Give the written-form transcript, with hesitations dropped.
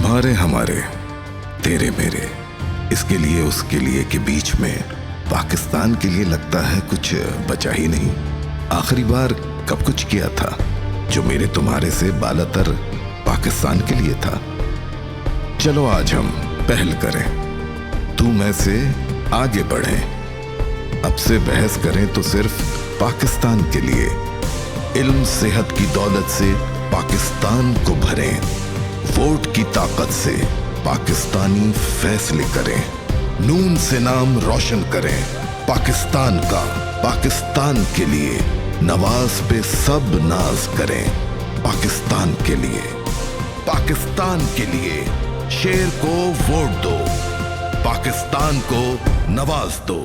तुम्हारे हमारे, तेरे मेरे, इसके लिए उसके लिए के बीच में पाकिस्तान के लिए लगता है कुछ बचा ही नहीं। आखिरी बार कब कुछ किया था जो मेरे तुम्हारे से बालातर पाकिस्तान के लिए था। चलो आज हम पहल करें, तू मैं से आगे बढ़ें। अब से बहस करें तो सिर्फ पाकिस्तान के लिए। इल्म सेहत की दौलत से पाकिस्तान को भरें। वोट की ताकत से पाकिस्तानी फैसले करें। नून से नाम रोशन करें पाकिस्तान का। पाकिस्तान के लिए नवाज पे सब नाज करें। पाकिस्तान के लिए, पाकिस्तान के लिए शेर को वोट दो, पाकिस्तान को नवाज दो।